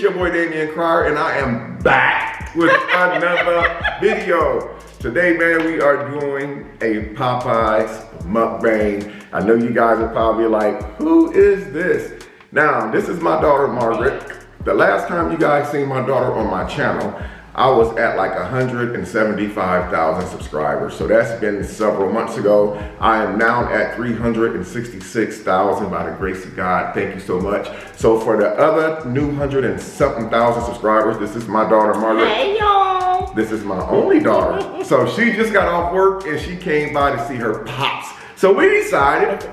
your boy Damien Cryer, and I am back with another video. Today, man, we are doing a Popeyes mukbang. I know you guys are probably like, who is this? Now, this is my daughter, Margaret. The last time you guys seen my daughter on my channel, I was at like 175,000 subscribers. So that's been several months ago. I am now at 366,000 by the grace of God. Thank you so much. So for the other new 100 and something thousand subscribers, this is my daughter, Margaret. Hey, y'all. This is my only daughter. So she just got off work and she came by to see her pops. So we decided,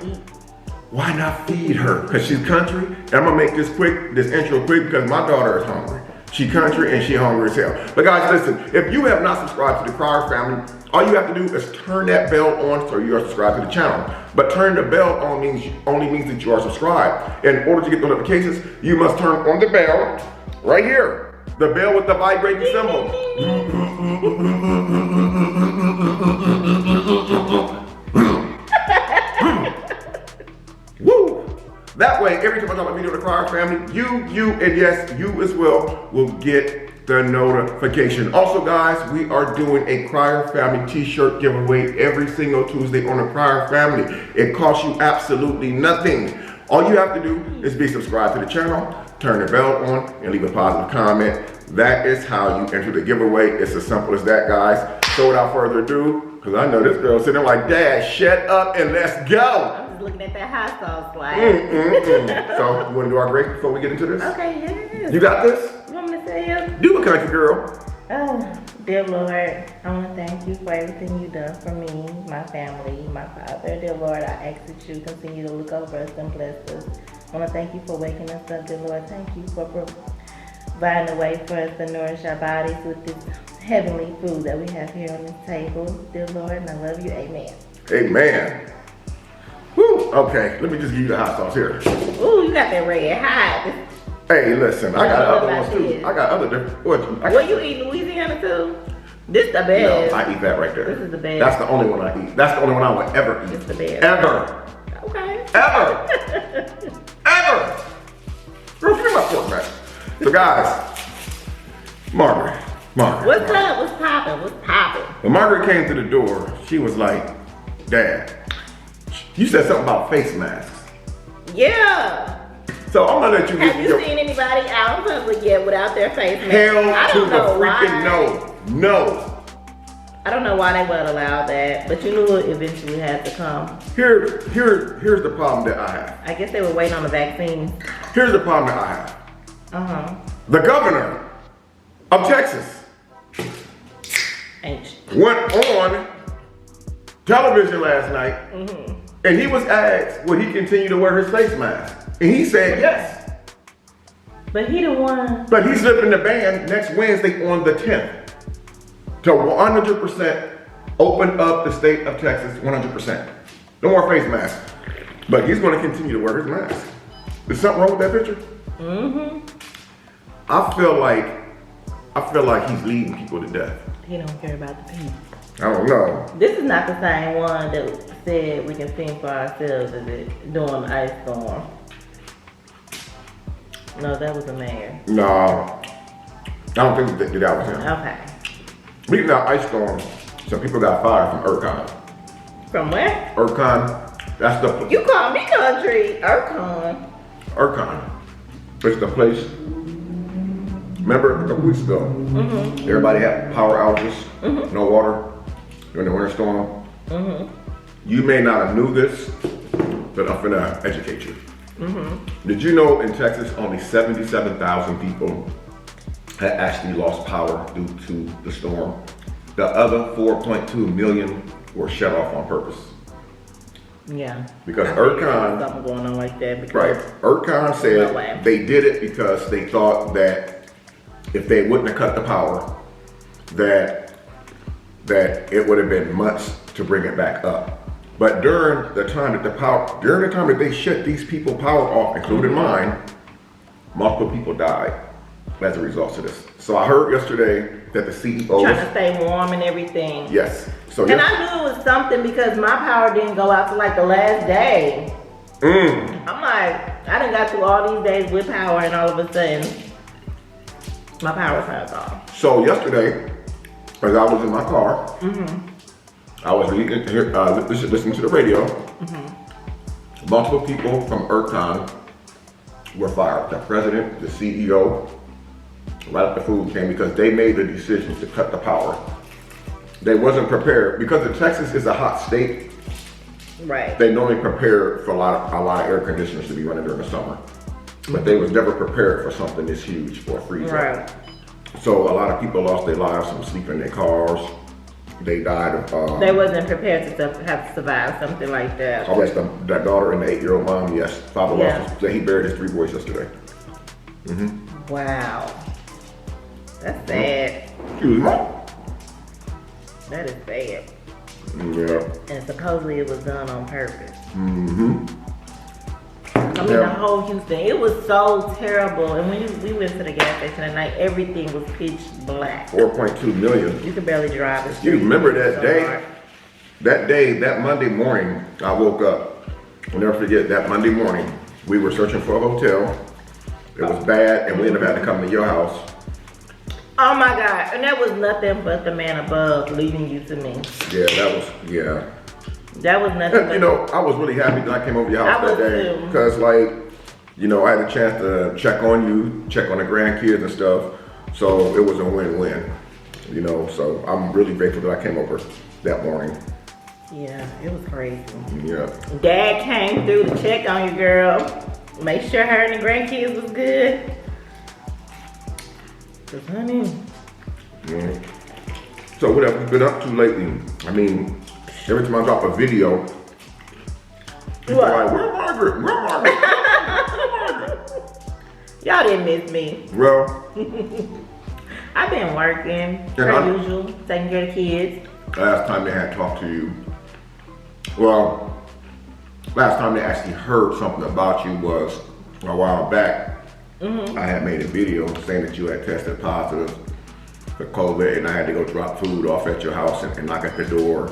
why not feed her? Because she's country. And I'm gonna make this intro quick because my daughter is hungry. She country and she hungry as hell. But guys, listen, if you have not subscribed to the Cryer family, all you have to do is turn that bell on so you are subscribed to the channel. But turn the bell on only means that you are subscribed. In order to get the notifications, you must turn on the bell right here. The bell with the vibrating symbol. Woo! That way, every time I drop a video to the Cryer family, you, and yes, you as well, will get the notification. Also, guys, we are doing a Cryer family t-shirt giveaway every single Tuesday on the Cryer family. It costs you absolutely nothing. All you have to do is be subscribed to the channel, turn the bell on, and leave a positive comment. That is how you enter the giveaway. It's as simple as that, guys. So without further ado, because I know this girl sitting there like, Dad, shut up and let's go. Looking at that hot sauce slide. So, you want to do our grace before we get into this? Okay, yes. You got this? You want me to say it? Do a country girl. Oh, dear Lord, I want to thank you for everything you've done for me, my family, my father. Dear Lord, I ask that you continue to look over us and bless us. I want to thank you for waking us up, dear Lord. Thank you for providing a way for us to nourish our bodies with this heavenly food that we have here on this table. Dear Lord, and I love you. Amen. Amen. Woo. Okay, let me just give you the hot sauce here. Ooh, you got that red hot. Hey, listen, I got other ones too. I got other different. What you eat Louisiana too? This the best. No, I eat that right there. This is the best. That's the only one I eat. That's the only one I would ever eat. It's the best. Ever. Okay. Ever. Ever. Girl, give me my fork back. So guys, Margaret. What's up? What's poppin'? What's poppin'? When Margaret came to the door, she was like, Dad, you said something about face masks. Yeah. So I'm gonna let you Have you seen anybody out in public yet without their face mask? Hell to the freaking no. No. I don't know why they would allow that, but you knew it eventually had to come. Here's the problem that I have. I guess they were waiting on the vaccine. Here's the problem that I have. The governor of Texas went on television last night and he was asked would he continue to wear his face mask. And he said yes. But he the one. But he's lifting the ban next Wednesday on the 10th to 100% open up the state of Texas, 100%. No more face masks. But he's going to continue to wear his mask. Is something wrong with that picture? I feel like he's leading people to death. He don't care about the people. I don't know. This is not the same one that said we can fend for ourselves during the ice storm. No, that was the mayor. No, I don't think that was him. Okay. Speaking of ice storm, some people got fired from ERCON. From where? ERCON, that's the... You call me country, ERCON. ERCON, it's the place. Remember a couple weeks ago, everybody had power outages, no water during the winter storm. You may not have knew this, but I'm gonna educate you. Did you know in Texas only 77,000 people had actually lost power due to the storm? The other 4.2 million were shut off on purpose. Yeah. Because ERCON, something going on like that. Right, ERCON said they did it because they thought that if they wouldn't have cut the power, that it would have been months to bring it back up. But during the time that they shut these people power off, including mine, multiple people died as a result of this. So I heard yesterday that the CEO trying to stay warm and everything. Yes. So and I knew it was something because my power didn't go out till like the last day. I'm like, I done got through all these days with power and all of a sudden My power turned off. So yesterday, as I was in my car, I was listening to the radio. Multiple people from ERCON were fired. The president, the CEO, right up the food chain, because they made the decision to cut the power. They wasn't prepared because Texas is a hot state. Right. They normally prepare for a lot of air conditioners to be running during the summer, but they was never prepared for something this huge for a freeze. Right. So a lot of people lost their lives from sleeping in their cars. They died of. They wasn't prepared to have to survive something like that. Oh, yes, that daughter and the 8-year-old mom. Yes, father lost. He buried his 3 boys yesterday. Wow. That's sad. Excuse me. That is bad. Yeah. And supposedly it was done on purpose. I mean, Yeah. the whole Houston, it was so terrible. And when we went to the gas station at night, everything was pitch black. 4.2 million. You could barely drive the You street. remember that So day? hard. That Monday morning, I woke up. I'll never forget that Monday morning. We were searching for a hotel. It was bad, and we ended up having to come to your house. Oh my God. And that was nothing but the man above leading you to me. Yeah, That was nothing And, but you know, I was really happy that I came over to your house I that was day. too. Because, like, you know, I had a chance to check on you, check on the grandkids and stuff. So it was a win-win, you know. So I'm really grateful that I came over that morning. Yeah, it was crazy. Yeah. Dad came through to check on you, girl. Make sure her and the grandkids was good. Cause honey. Yeah. So what have you been up to lately? I mean, every time I drop a video, people are like, where Margaret? Where Margaret? Where Margaret? Y'all didn't miss me. Well, I've been working, per usual, taking care of the kids. last time they had talked to you, well, last time they actually heard something about you was a while back. I had made a video saying that you had tested positive for COVID, and I had to go drop food off at your house and knock at the door.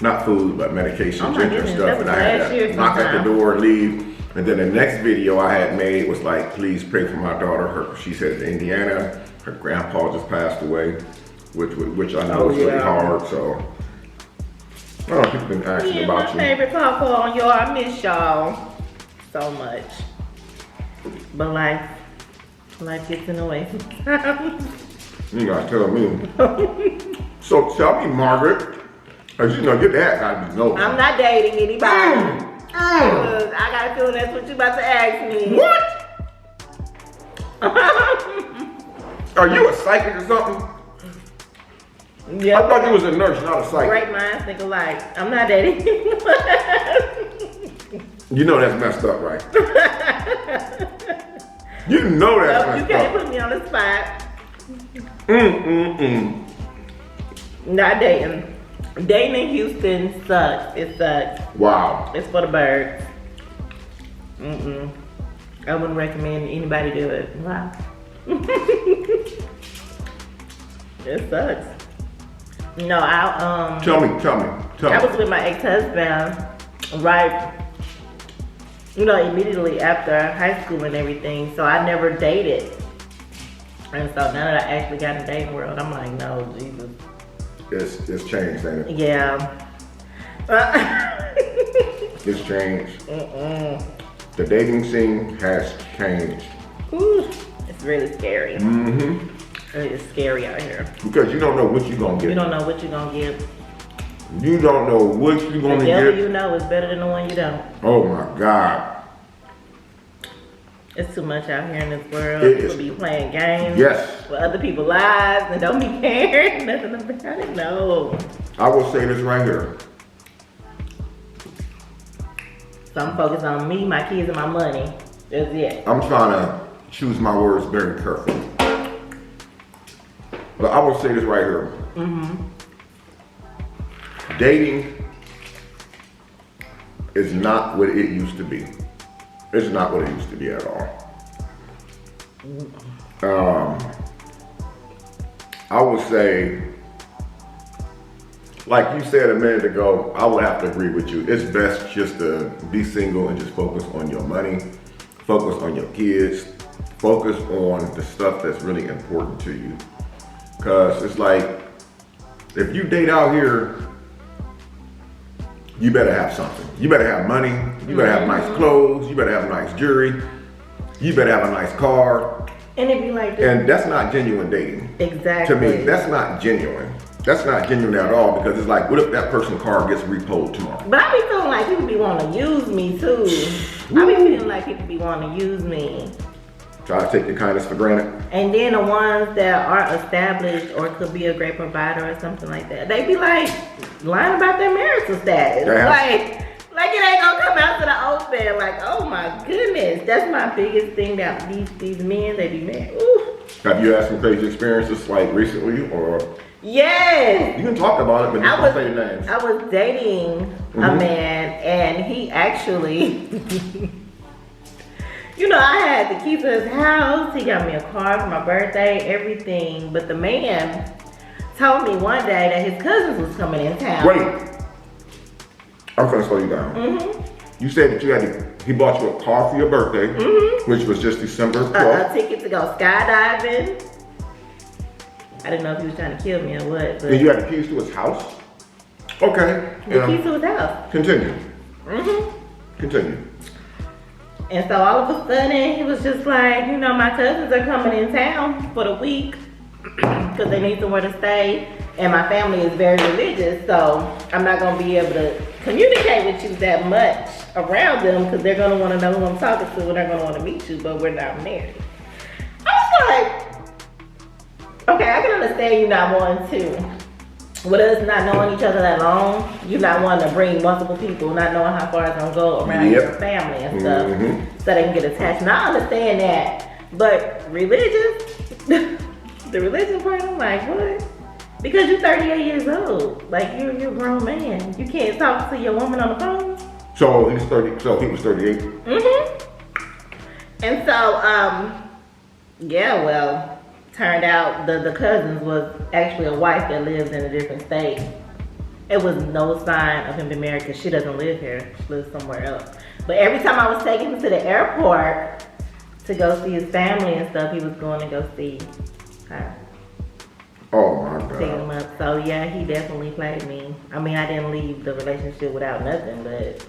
Not food, but medication, Oh my ginger goodness, stuff, that and was I had last year to knock at the sometime. door and leave. And then the next video I had made was like, please pray for my daughter. She said in Indiana, her grandpa just passed away, which I know is really hard. So, oh, people been asking Yeah, about my you. favorite papa on y'all. I miss y'all so much. But life gets in the way sometimes. You gotta tell me. So tell me, Margaret, as you know, your dad gotta be nosy. I'm not dating anybody. Because I got a feeling that's what you about to ask me. What? Are you a psychic or something? Yeah. I thought you was a nurse, not a psychic. Great minds think alike. I'm not dating anyone. You know that's messed up, right? You know that's You messed can't up. put me on the spot. Mm-mm-mm. Not dating. Dating in Houston sucks. It sucks. Wow. It's for the birds. I wouldn't recommend anybody do it. Wow. It sucks. No, Tell me. I was with my ex-husband, right, you know, immediately after high school and everything, so I never dated. And so now that I actually got in the dating world, I'm like, no, Jesus. It's changed, ain't it? Yeah. It's changed. The dating scene has changed. Ooh, it's really scary. Mm-hmm. It's scary out here. Because you don't know what you're gonna get. You don't know what you're gonna get. You don't know what you're The gonna devil get. you know is better than the one you don't. Oh my God. It's too much out here in this world. It People is. be playing games Yes. with other people's lives and don't be caring nothing about it. No. I will say this right here. So I'm focused on me, my kids, and my money. That's it. I'm trying to choose my words very carefully. But I will say this right here. Dating is not what it used to be. It's not what it used to be at all. I would say, like you said a minute ago, I would have to agree with you. It's best just to be single and just focus on your money, focus on your kids, focus on the stuff that's really important to you. Cause it's like, if you date out here, you better have something. You better have money, you better have nice clothes, you better have nice jewelry, you better have a nice car. And it'd be like this. And that's not genuine dating. Exactly. To me, that's not genuine. That's not genuine at all, because it's like, what if that person's car gets repoed tomorrow? But I be feeling like people be wanting to use me too. I be feeling like people be wanting to use me. Try to take your kindness for granted. And then the ones that are established or could be a great provider or something like that, they be like lying about their marital status. Like it ain't gonna come out to the open. Like, oh my goodness, that's my biggest thing that these men, they be mad. Ooh. Have you had some crazy experiences like recently, or? Yes. You can talk about it, but you don't say names. I was dating a man, and he actually, you know, I had the keys to his house. He got me a car for my birthday, everything. But the man told me one day that his cousins was coming in town. Wait. I'm gonna slow you down. You said that he bought you a car for your birthday, which was just December 12th. A ticket to go skydiving. I didn't know if he was trying to kill me or what. But and you had the keys to his house? Okay. The keys to his house. Continue. Continue. And so all of a sudden, he was just like, you know, my cousins are coming in town for the week because they need somewhere to stay. And my family is very religious, so I'm not going to be able to communicate with you that much around them because they're going to want to know who I'm talking to and they're going to want to meet you, but we're not married. I was like, okay, I can understand you not wanting to. With us not knowing each other that long, you not wanting to bring multiple people, not knowing how far it's going to go around your family and stuff, so they can get attached. And I understand that, but religious, the religion part, I'm like, what? Because you're 38 years old. Like, you're a grown man. You can't talk to your woman on the phone. So he was 38? And so, yeah, well, turned out the cousins was actually a wife that lives in a different state. It was no sign of him being married because she doesn't live here. She lives somewhere else. But every time I was taking him to the airport to go see his family and stuff, he was going to go see her. Oh my God. Pick him up. So yeah, he definitely played me. I mean, I didn't leave the relationship without nothing, but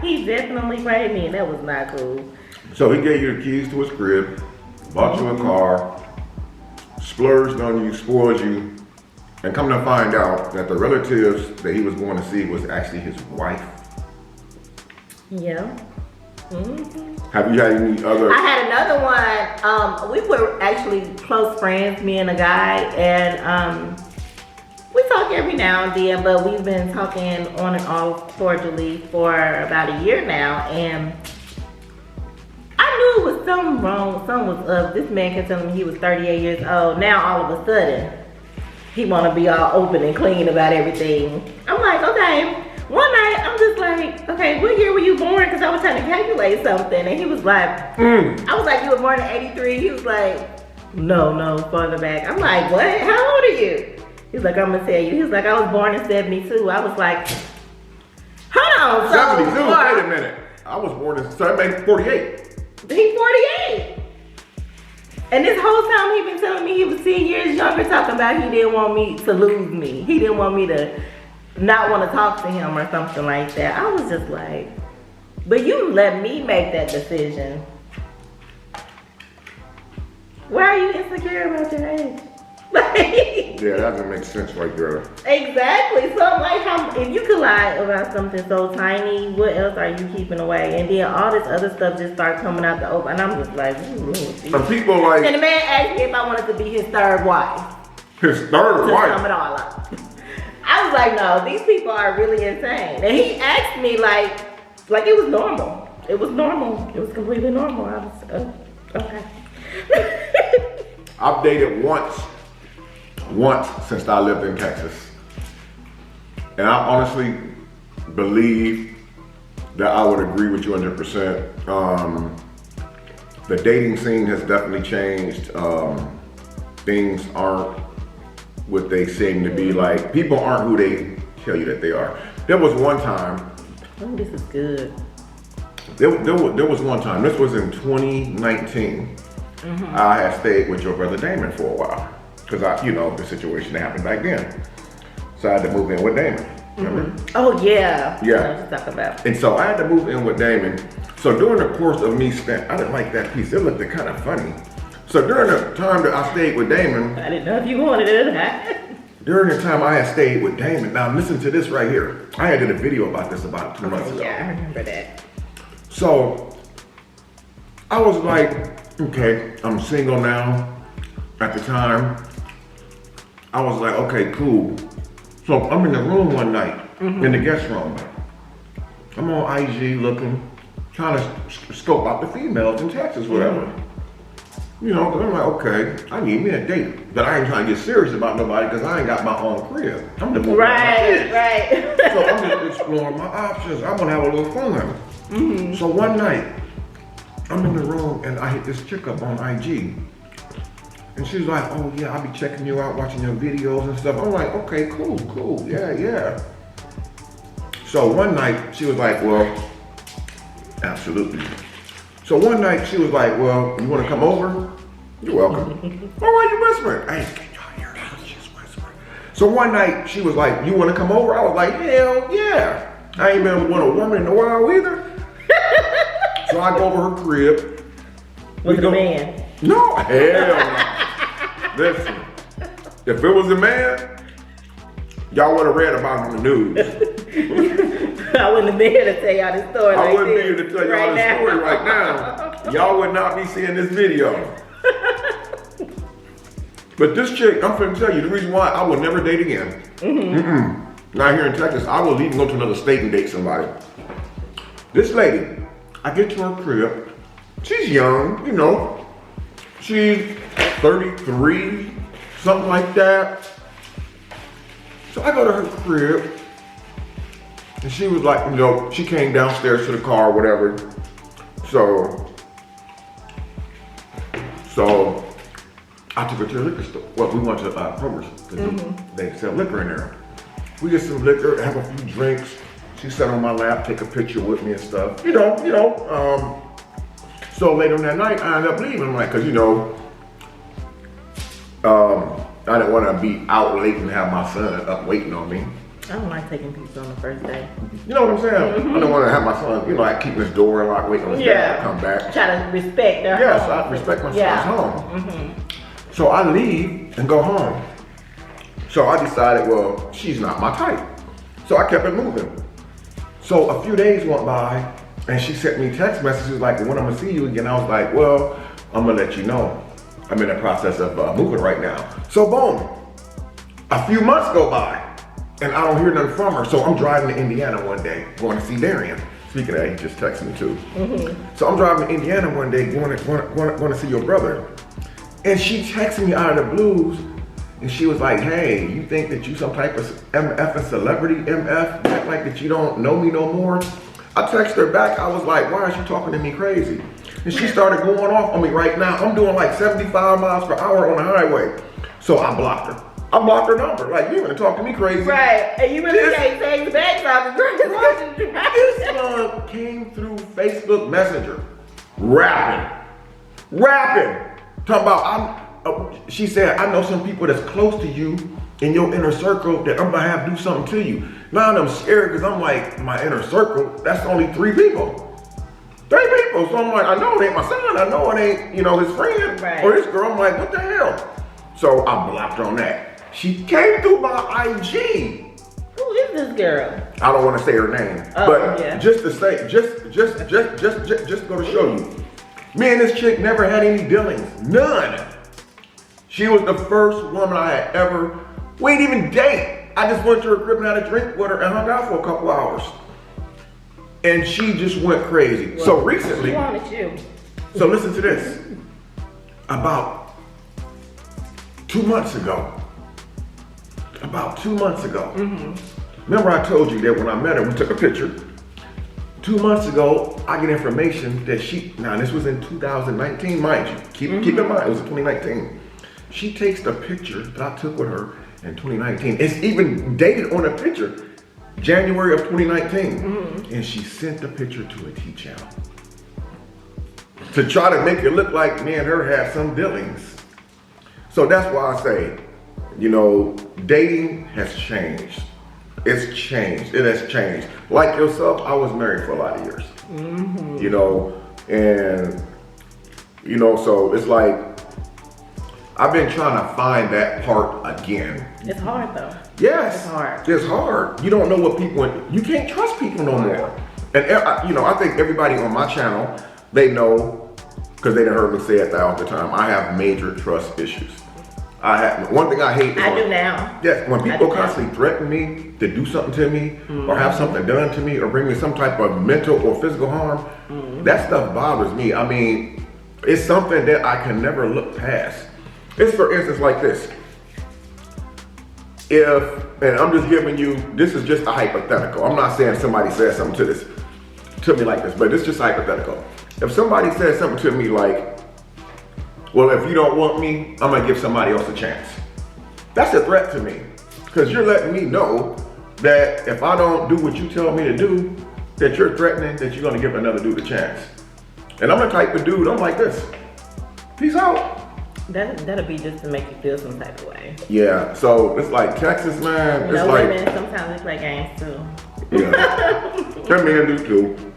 he definitely played me, and that was not cool. So he gave you the keys to his crib, bought you a car, splurged on you, spoiled you, and come to find out that the relatives that he was going to see was actually his wife. Yeah. Have you had any other? I had another one. We were actually close friends, me and a guy, and we talk every now and then, but we've been talking on and off cordially for about a year now, and I knew it was something wrong, something was up. This man kept telling me he was 38 years old. Now all of a sudden, he want to be all open and clean about everything. I'm like, okay. One night, I'm just like, okay, what year were you born? Because I was trying to calculate something. And he was like, I was like, you were born in 83. He was like, no, farther back. I'm like, what? How old are you? He's like, I'm going to tell you. He's like, I was born in 72. I was like, hold on. 72? Wait a minute. I was born in 48. He's 48. And this whole time he been telling me he was 10 years younger, talking about he didn't want me to lose me. He didn't want me to not want to talk to him or something like that. I was just like, but you let me make that decision. Why are you insecure about your age? Yeah, that doesn't make sense right there. Exactly. So I'm like, if you could lie about something so tiny, what else are you keeping away? And then all this other stuff just started coming out the open. And I'm just like, and people like. And the man asked me if I wanted to be his third wife. His third wife? To sum it all up. I was like, no, these people are really insane. And he asked me like it was normal. It was normal. It was completely normal. I was, okay. I've dated once since I lived in Texas. And I honestly believe that I would agree with you 100%. The dating scene has definitely changed. Things aren't what they seem to be like. People aren't who they tell you that they are. There was one time. Oh, this is good. there was one time, this was in 2019, I had stayed with your brother Damon for a while. Because the situation that happened back then. So I had to move in with Damon. Remember? Oh yeah. Yeah. Let's talk about. And so I had to move in with Damon. So during the course of me I didn't like that piece. It looked kind of funny. So during the time that I stayed with Damon. I didn't know if you wanted it or not. During the time I had stayed with Damon. Now listen to this right here. I had did a video about this about 2 months ago. Yeah, I remember that. So I was like, okay, I'm single now. At the time, I was like, okay, cool. So I'm in the room one night, in the guest room. I'm on IG looking, trying to scope out the females in Texas, whatever. Cause I'm like, okay, I need me a date. But I ain't trying to get serious about nobody because I ain't got my own crib. I'm the Right. So I'm just exploring my options. I want to have a little fun. So one night, I'm in the room and I hit this chick up on IG. And she's like, oh yeah, I'll be checking you out, watching your videos and stuff. I'm like, okay, cool, yeah. So one night, she was like, well, absolutely. So one night, she was like, well, you want to come over? You're welcome. Oh, why are you whispering? Hey, can y'all hear that? She's whispering. So one night, she was like, you want to come over? I was like, hell yeah. I ain't been with a woman in a while either. So I go over her crib. With the man? No, hell no. Listen, if it was a man, y'all would have read about it on the news. I wouldn't be here to tell y'all this story. I wouldn't be here to tell y'all this story right now. Y'all would not be seeing this video. But this chick, I'm finna tell you the reason why I will never date again. Not here in Texas. I will even go to another state and date somebody. This lady, I get to her crib. She's young, She's 33, something like that. So I go to her crib, and she was like, she came downstairs to the car or whatever. So I took her to the liquor store. Well, we went to Kroger's, because they sell liquor in there. We get some liquor, have a few drinks. She sat on my lap, take a picture with me and stuff. So later on that night, I ended up leaving, because I didn't want to be out late and have my son up waiting on me. I don't like taking pizza on the first day. You know what I'm saying? I don't want to have my son, like keeping his door locked, waiting on his dad to come back. Try to respect their Yes, home. I respect my son's home. So I leave and go home. So I decided, well, she's not my type. So I kept it moving. So a few days went by, and she sent me text messages like, when I'm gonna see you again? I was like, well, I'm gonna let you know. I'm in the process of moving right now. So boom, a few months go by, and I don't hear nothing from her. So I'm driving to Indiana one day, going to see Darian. Speaking of that, he just texted me too. So I'm driving to Indiana one day, going to see your brother. And she texted me out of the blues, and she was like, hey, you think that you some type of MF and celebrity MF? Act like that you don't know me no more? I texted her back, I was like, why is she talking to me crazy? And she started going off on me right now. I'm doing like 75 miles per hour on the highway. So I blocked her. I blocked her number. Like, you gonna talk to me crazy. Right, and you really can't say the back off the This one came through Facebook Messenger, rapping. Talking about, she said, I know some people that's close to you in your inner circle that I'm gonna have to do something to you. Now I'm scared because I'm like, my inner circle, that's only 3 people. 3 people. So I'm like, I know it ain't my son. I know it ain't, his friend or his girl. I'm like, what the hell? So I blocked her on that. She came through my IG. Who is this girl? I don't want to say her name, but just to say, just go to show you. Me and this chick never had any dealings, none. She was the first woman I had ever, we didn't even date. I just went to her crib and had a drink with her and hung out for a couple hours. And she just went crazy. Well, so recently, she wanted you. So listen to this. About 2 months ago, remember I told you that when I met her, we took a picture. 2 months ago, I get information that now this was in 2019, mind you. Keep in mind, it was 2019. She takes the picture that I took with her in 2019. It's even dated on a picture, January of 2019. And she sent the picture to a T channel. to try to make it look like me and her have some dealings. So that's why I say, you know, dating has changed. It's changed. It has changed. Like yourself, I was married for a lot of years. You know, and you know, so it's like I've been trying to find that part again. It's hard though. Yes, it's hard. It's hard. You don't know what people. You can't trust people no more. And you know, I think everybody on my channel, they know, because they done heard me say it all the time. I have major trust issues. I have one thing I hate. Is I do now. Yes, when people constantly threaten me to do something to me, or have something done to me, or bring me some type of mental or physical harm, that stuff bothers me. I mean, it's something that I can never look past. It's for instance like this. And I'm just giving you, this is just a hypothetical. I'm not saying somebody says something to me like this, but it's just hypothetical. If somebody says something to me like, well, if you don't want me, I'm gonna give somebody else a chance. That's a threat to me, because you're letting me know that if I don't do what you tell me to do, that you're threatening that you're gonna give another dude a chance. And I'm the type of dude, I'm like this. Peace out. That'll be just to make you feel some type of way. Yeah, so it's like Texas, man. You know, it's like women, sometimes they play games too. Yeah, that man do too.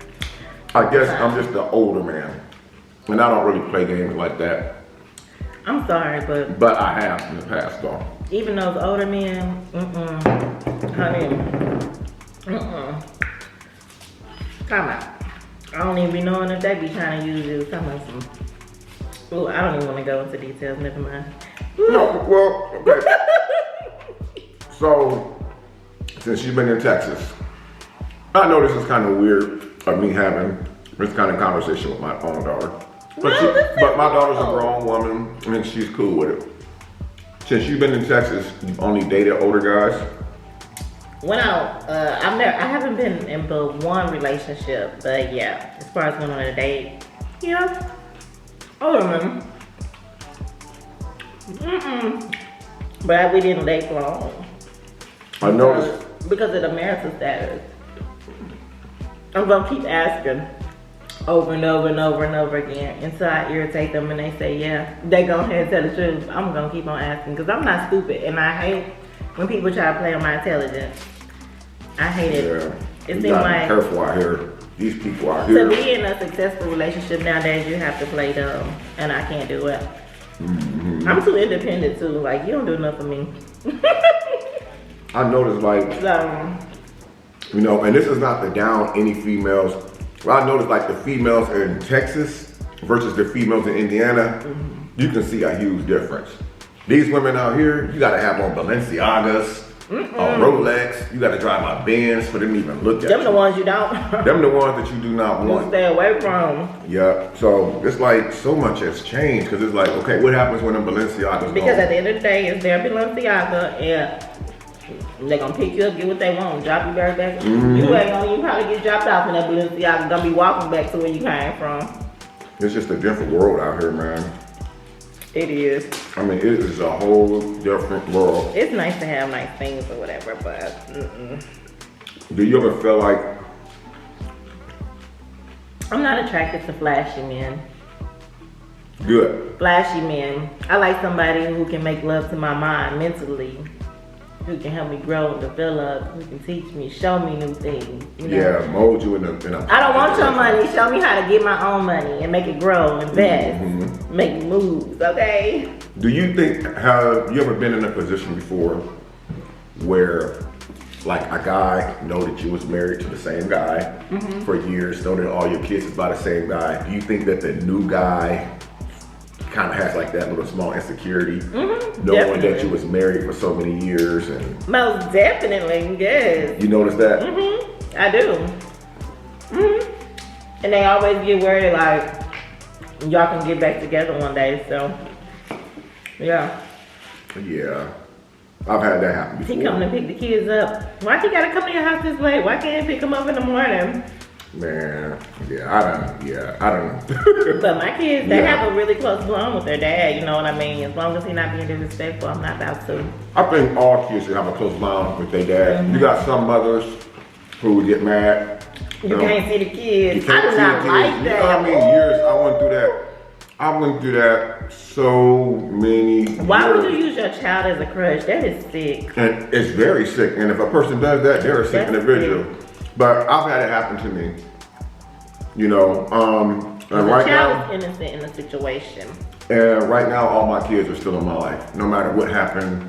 I guess I'm just the older man, and I don't really play games like that. I'm sorry, but I have in the past though. Even those older men, honey, Come out. I don't even be knowing if they be trying to use you. Come on, some. Ooh, I don't even want to go into details. Never mind. No, well, okay. So, since you've been in Texas, I know this is kind of weird of me having this kind of conversation with my own daughter. But my daughter's a grown woman, and she's cool with it. Since you've been in Texas, you've only dated older guys? When I haven't been in but one relationship, but yeah, as far as going on a date, yeah, older women. But we didn't date for long. I noticed. Because of the marital status. I'm gonna keep asking over and over and over and over again until I irritate them and they say, yeah, they go ahead and tell the truth. I'm gonna keep on asking because I'm not stupid and I hate when people try to play on my intelligence. I hate it. Yeah. It you seems like be careful out here. These people out here. To be in a successful relationship nowadays, you have to play dumb, and I can't do it. I'm too independent too. Like, you don't do enough for me. I noticed, like, you know, and this is not to down any females. But I noticed, like, the females in Texas versus the females in Indiana, you can see a huge difference. These women out here, you gotta have on Balenciagas, a Rolex. You gotta drive my Benz for them to even look at Them you. the ones you don't. Them the ones that you do not want. Stay away from. Yeah, so it's like so much has changed because it's like, okay, what happens when them Balenciagas Because at the end of the day, it's their Balenciaga, and they're gonna pick you up, get what they want, drop you right back. You ain't gonna, you probably get dropped off in that Balenciaga, gonna be walking back to where you came from. It's just a different world out here, man. It is. I mean, it is a whole different world. It's nice to have nice things or whatever, but Do you ever feel like I'm not attracted to flashy men. good? Flashy men. I like somebody who can make love to my mind mentally, who can help me grow and develop, who can teach me, show me new things. You know? Yeah, mold you in a I don't want your money. Show me how to get my own money and make it grow, invest, make moves, okay? Do you think, have you ever been in a position before where like a guy know that you was married to the same guy for years, know that all your kids is by the same guy? Do you think that the new guy kind of has like that little small insecurity, knowing that you was married for so many years? And most definitely, yes. you notice that? I do. And they always get worried like y'all can get back together one day. So yeah. Yeah, I've had that happen before. He coming to pick the kids up. Why he gotta come to your house this late? Why can't he pick them up in the morning? Man, I don't know. But my kids, they have a really close bond with their dad, you know what I mean? As long as he's not being disrespectful, I'm not about to. I think all kids should have a close bond with their dad. You got some mothers who would get mad. You can't see the kids. You can't I do see not the like kids. You that. know how many years I went through that know, I went through that so many Why years. would you use your child as a crush? That is sick. And it's very sick. And if a person does that, they're a sick That's individual. But I've had it happen to me. You know, and The right child now, is innocent in the situation. and right now, all my kids are still in my life. No matter what happened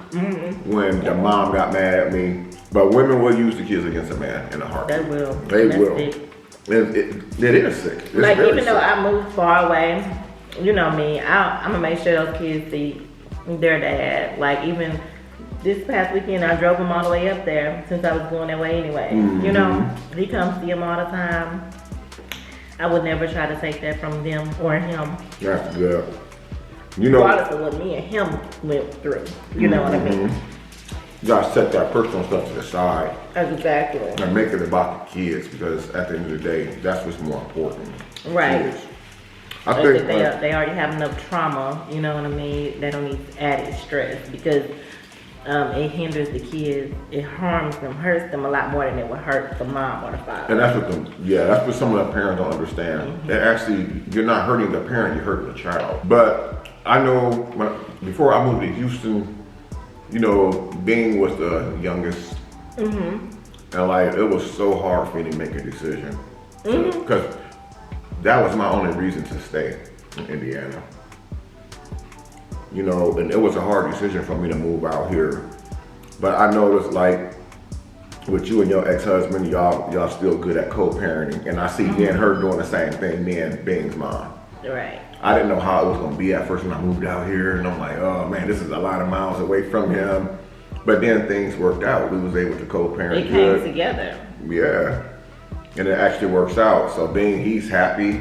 when the mom got mad at me. But women will use the kids against a man in a heartbeat. They will. They That's will. sick. It is sick. It's Like very even though sick. I moved far away, you know me, I'm gonna make sure those kids see their dad. Like even this past weekend, I drove him all the way up there since I was going that way anyway. You know, he comes see him all the time. I would never try to take that from them or him. That's good. You know, Regardless of what me and him went through. You know what I mean? you gotta set that personal stuff to the side Exactly. and make it about the kids, because at the end of the day, that's what's more important. Right. Kids. I If think they already have enough trauma, you know what I mean? They don't need added stress because it hinders the kids. It harms them, hurts them a lot more than it would hurt the mom or the father. and that's what some of the parents don't understand. That actually, you're not hurting the parent, you're hurting the child. But I know before I moved to Houston, you know, Bing was the youngest. And like, it was so hard for me to make a decision. Because that was my only reason to stay in Indiana. You know, and it was a hard decision for me to move out here. But I noticed, like, with you and your ex-husband, y'all still good at co-parenting. And I see me and her doing the same thing, me and Bing's mom. Right. I didn't know how it was gonna be at first when I moved out here, and I'm like, oh man, this is a lot of miles away from him. But then things worked out. We was able to co-parent It good. came together. Yeah, and it actually works out. So he's happy.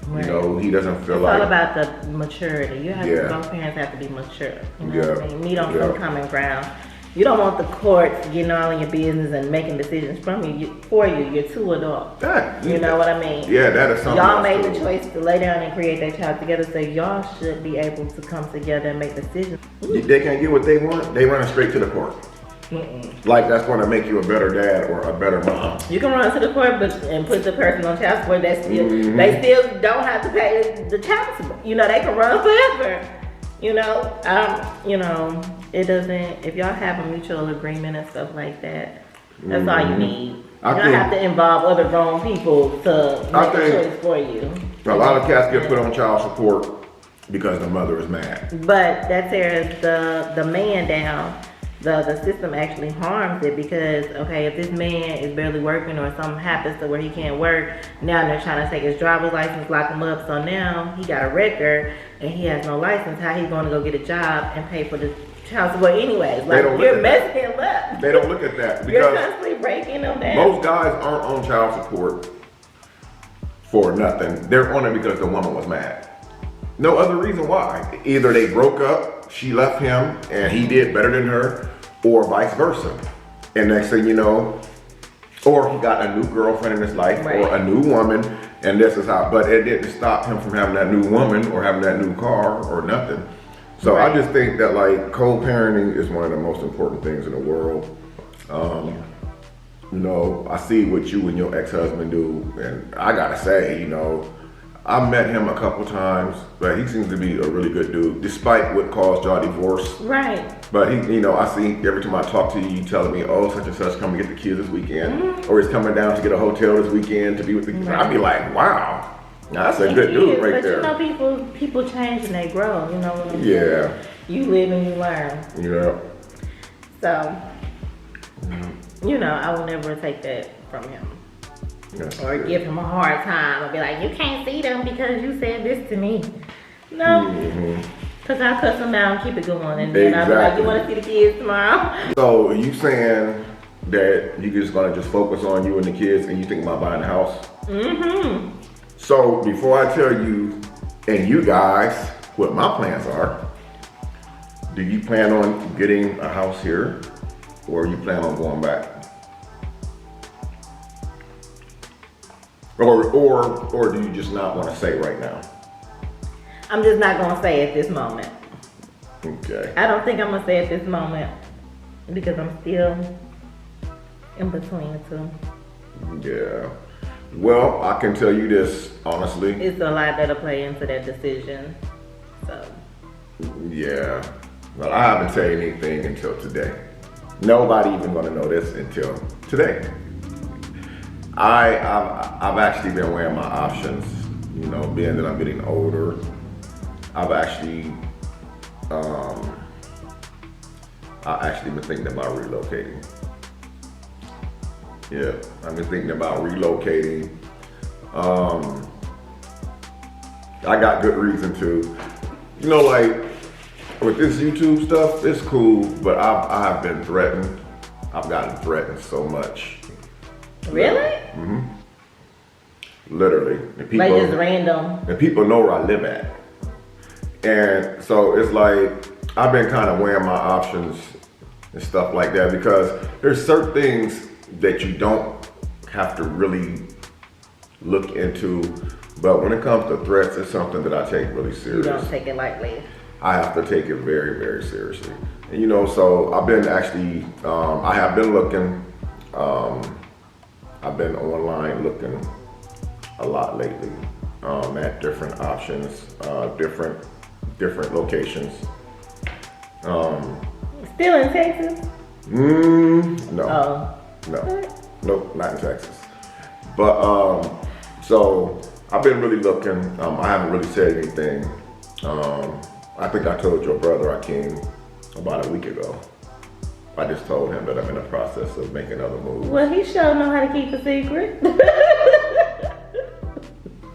Right. You know, he doesn't feel It's like. all about the maturity. You have Yeah. both parents have to be mature. You know Yeah. what I mean? Meet on Yeah. some common ground. You don't want the courts getting all in your business and making decisions from for you. You're too adult. You know what I mean? Yeah, that is something. Y'all else made too. the choice to lay down and create that child together, so y'all should be able to come together and make decisions. They can't get what they want. They run straight to the court. Like that's going to make you a better dad or a better mom. You can run to the court and put the person on child support. They still don't have to pay the child support. You know, they can run forever. You know, it doesn't. If y'all have a mutual agreement and stuff like that, that's all you need. You don't have to involve other grown people to make a choice for you. A lot of cats get put on child support because the mother is mad. But that tears the man down. The system actually harms it because, okay, if this man is barely working or something happens to where he can't work, now they're trying to take his driver's license, lock him up. So now he got a record and he has no license. How he going to go get a job and pay for the child support anyways? Like, you're messing him up. They don't look at that You're because constantly breaking them down. most guys aren't on child support for nothing. They're on it because the woman was mad. No other reason why. Either they broke up, she left him, and he did better than her, or vice versa. And next thing you know, or he got a new girlfriend in his life, or a new woman, and this is how. But it didn't stop him from having that new woman or having that new car or nothing. So I just think that like co-parenting is one of the most important things in the world. You know, I see what you and your ex-husband do, and I gotta say, you know, I met him a couple times, but he seems to be a really good dude, despite what caused y'all divorce. Right. But he, you know, I see every time I talk to you, you telling me, oh, such and such coming to get the kids this weekend, or he's coming down to get a hotel this weekend to be with the kids. I'd be like, wow, now that's a good dude right there. But you know, people change and they grow. You know what I'm saying? Yeah. You live and you learn. Yeah. So, you know, I will never take that from him. That's Or good. give him a hard time or be like, you can't see them because you said this to me. No. Because I'll cuss them down and keep it going. And then I'll be like, you want to see the kids tomorrow? So are you saying that you're just going to just focus on you and the kids and you think about buying a house? Mm-hmm. So before I tell you and you guys what my plans are, do you plan on getting a house here or you plan on going back? Or do you just not want to say right now? I'm just not going to say at this moment. Okay. I don't think I'm going to say at this moment because I'm still in between the two. Yeah. Well, I can tell you this, honestly. It's a lot that'll play into that decision. So. Yeah. Well, I haven't said anything until today. Nobody even gonna know this until today. I've actually been weighing my options, you know, being that I'm getting older. I've actually been thinking about relocating. Yeah, I've been thinking about relocating. I got good reason to. You know, like with this YouTube stuff, it's cool, but I have been threatened. I've gotten threatened so much. Really? Mm-hmm. Literally. And people, like just random. And people know where I live at. And so it's like, I've been kind of weighing my options and stuff like that, because there's certain things that you don't have to really look into. But when it comes to threats, it's something that I take really serious. You don't take it lightly. I have to take it very, very seriously. And you know, so I've been actually, I have been looking, I've been online looking a lot lately at different options, different locations. Still in Texas? No. Oh. No. Nope, not in Texas. But, so I've been really looking. I haven't really said anything. I think I told your brother I came about a week ago. I just told him that I'm in the process of making other moves. Well, he sure know how to keep a secret.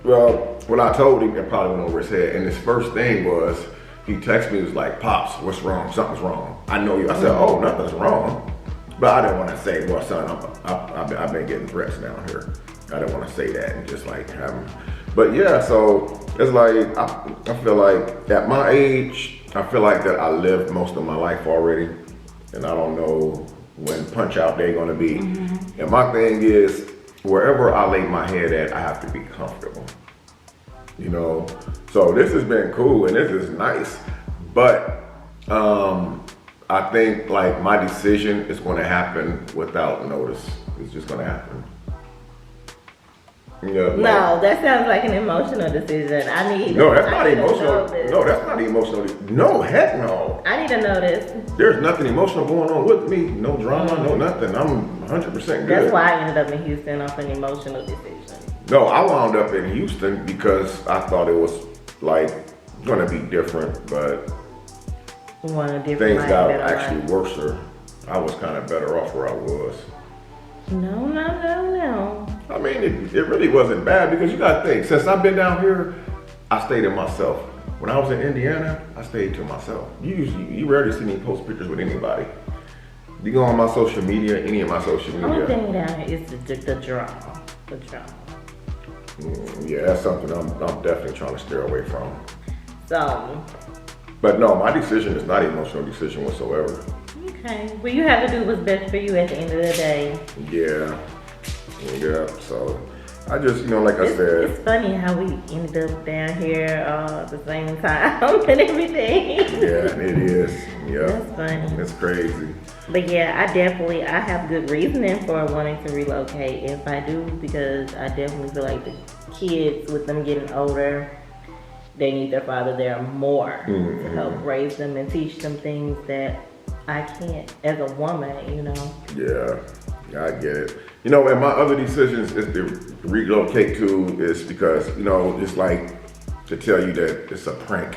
Well, when I told him, it probably went over his head. And his first thing was, he texted me, he was like, "Pops, what's wrong? Something's wrong. I know you." I said, "Oh, nothing's wrong." But I didn't want to say, "Well, son, I've been getting threats down here." I didn't want to say that and just like have him. But yeah, so it's like, I feel like at my age, I feel like that I lived most of my life already. And I don't know when punch out day gonna be. Mm-hmm. And my thing is, wherever I lay my head at, I have to be comfortable. You know, so this has been cool and this is nice. But I think like my decision is gonna happen without notice. It's just gonna happen. You know, like, no, that sounds like an emotional decision. I need. No, that's not emotional. No, that's not emotional. No, heck no. I need to know this. There's nothing emotional going on with me. No drama, no nothing. I'm 100% good. That's why I ended up in Houston off an emotional decision. No, I wound up in Houston because I thought it was like gonna be different, but things got actually worse. I was kind of better off where I was. No. I mean, it really wasn't bad because you gotta think, since I've been down here, I stayed to myself. When I was in Indiana, I stayed to myself. You rarely see me post pictures with anybody. You go on my social media, any of my social media. Only thing down here is the drama. The drama. Yeah, that's something I'm definitely trying to steer away from. So. But no, my decision is not an emotional decision whatsoever. Okay. Well, you have to do what's best for you at the end of the day. Yeah. So I just, like I said. It's funny how we ended up down here at the same time and everything. Yeah, it is. Yeah. That's funny. It's crazy. But yeah, I have good reasoning for wanting to relocate if I do, because I definitely feel like the kids, with them getting older, they need their father there more to help raise them and teach them things that I can't as a woman, Yeah, I get it. And my other decisions is to relocate to is because, it's like to tell you that it's a prank.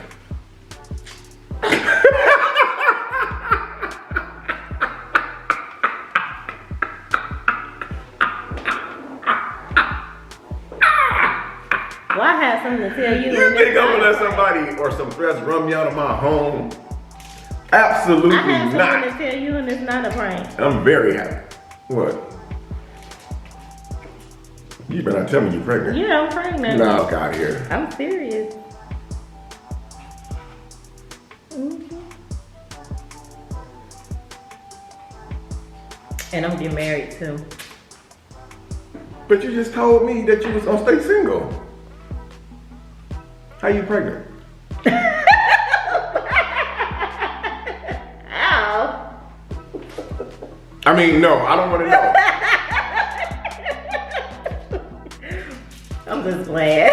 Well, I have something to tell you. You think I'm gonna let somebody or some threats run me out of my home? Absolutely not. I have something to tell you, and it's not a prank. I'm very happy. What? You better not tell me you're pregnant. Yeah, I'm pregnant. No, get out of here. I'm serious. And I'm getting married too. But you just told me that you was gonna stay single. How you pregnant? Ow. I mean, no, I don't want to know. I'm just playing.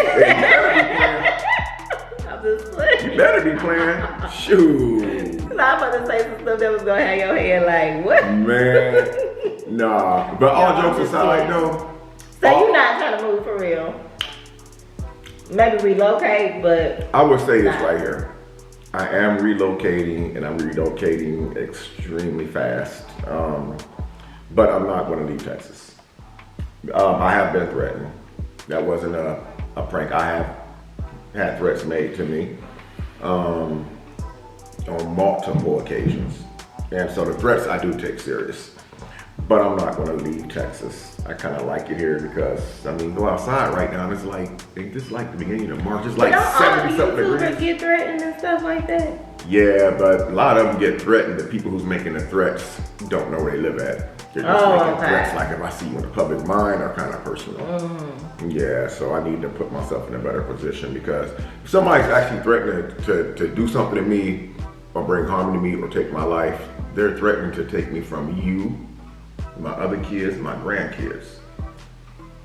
I'm just playing. You better be playing. Shoot. I'm about to say some stuff that was gonna have your head like, what? Man, nah. But all jokes aside, though. So you're not trying to move for real? Maybe relocate, but I would say this right here. I am relocating, and I'm relocating extremely fast. But I'm not going to leave Texas. I have been threatened. That wasn't a prank. I have had threats made to me on multiple occasions. And so the threats I do take serious. But I'm not going to leave Texas. I kind of like it here because, I mean, go outside right now and it's like, it's like the beginning of March. It's like 70-something degrees. Don't get threatened and stuff like that? Yeah, but a lot of them get threatened. The people who's making the threats don't know where they live at. They're just making threats like, if I see you in the public mind, are kind of personal. Yeah, so I need to put myself in a better position because if somebody's actually threatening to do something to me or bring harm to me or take my life, they're threatening to take me from you, my other kids, my grandkids.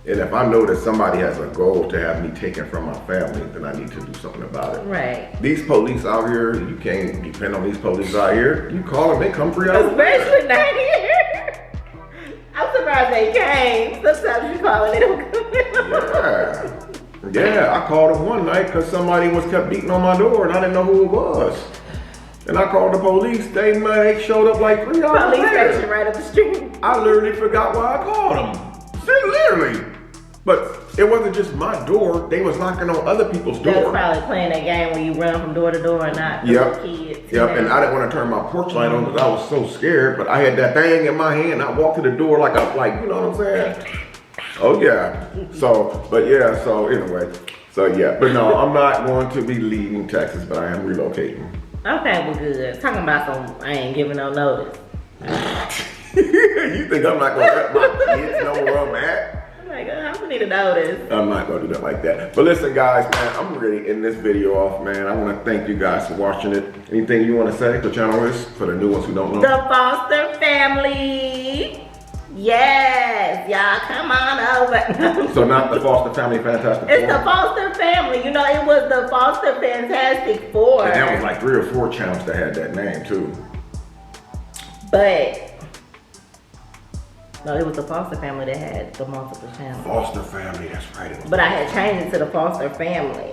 And if I know that somebody has a goal to have me taken from my family, then I need to do something about it. Right. These police out here, you can't depend on these police out here. You call them, they come for you. Especially not here. I'm surprised they came. Sometimes you call and they don't come. Yeah, I called them one night because somebody kept beating on my door and I didn't know who it was. And I called the police. They showed up like 3 hours Police later. station right up the street. I literally forgot why I called them. Literally. But it wasn't just my door. They was knocking on other people's They was doors. probably playing that game where you run from door to door and not Yep. kids. Yep, and I didn't want to turn my porch light on because I was so scared. But I had that thing in my hand. I walked to the door like, you know what I'm saying? Oh yeah. So anyway. So yeah, but no, I'm not going to be leaving Texas, but I am relocating. Okay, well good. Talking about I ain't giving no notice. You think I'm not going to let my kids know where I'm at? I'm like, I'm gonna need a notice. I'm not going to do that like that. But listen, guys, man, I'm ready to end this video off, man. I want to thank you guys for watching it. Anything you want to say? The channel is for the new ones who don't know. The Foster family. Yes, y'all come on over. So not the Foster Family Fantastic It's Four. the Foster family. You know, it was the Foster Fantastic Four. And that was like 3 or 4 channels that had that name too. But no, it was the Foster family that had the multiple channels. Foster Family, that's right. But I had changed it to the Foster family.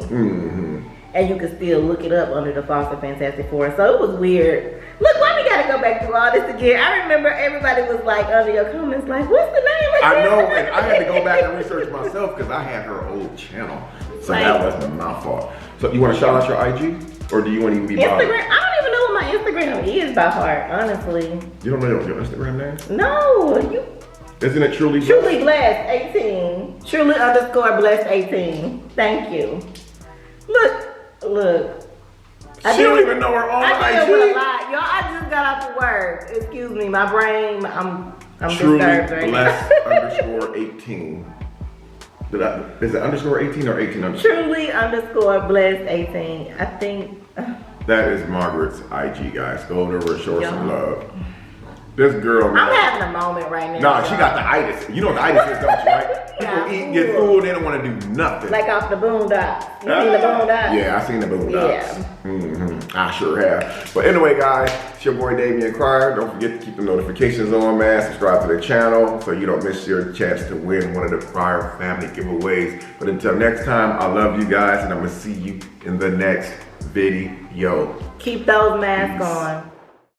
And you can still look it up under the Foster Fantastic Four. So it was weird. Look, why we gotta go back through all this again? I remember everybody was like under your comments like, what's the name again? I know, and I had to go back and research myself because I had her old channel. So that wasn't my fault. So you want to shout out your IG? Or do you want to even be bothered? Instagram? I don't even know what my Instagram is by heart, honestly. You don't know your Instagram name? No, Isn't it Truly Blessed? Truly Blessed 18. Truly _ Blessed 18. Thank you. Look. She don't even know her own I deal with a IG. lot. Y'all, I just got off of work. Excuse me, my brain, I'm Truly disturbed right Blessed now. _18. Is it _18 or 18 underscore? Truly _ Blessed 18. I think. That is Margaret's IG, guys. Go over and show her some love. This girl, man. I'm having a moment right now. Nah, she got the itis. You know what the itis is, don't you, right? Yeah. People eat, get food, they don't want to do nothing. Like off the Boondocks. You seen the Boondocks? Yeah, I seen the Boondocks. Yeah. I sure have. But anyway, guys, it's your boy Damian Cryer. Don't forget to keep the notifications on, man. Subscribe to the channel so you don't miss your chance to win one of the Cryer family giveaways. But until next time, I love you guys, and I'm going to see you in the next video. Keep those masks on.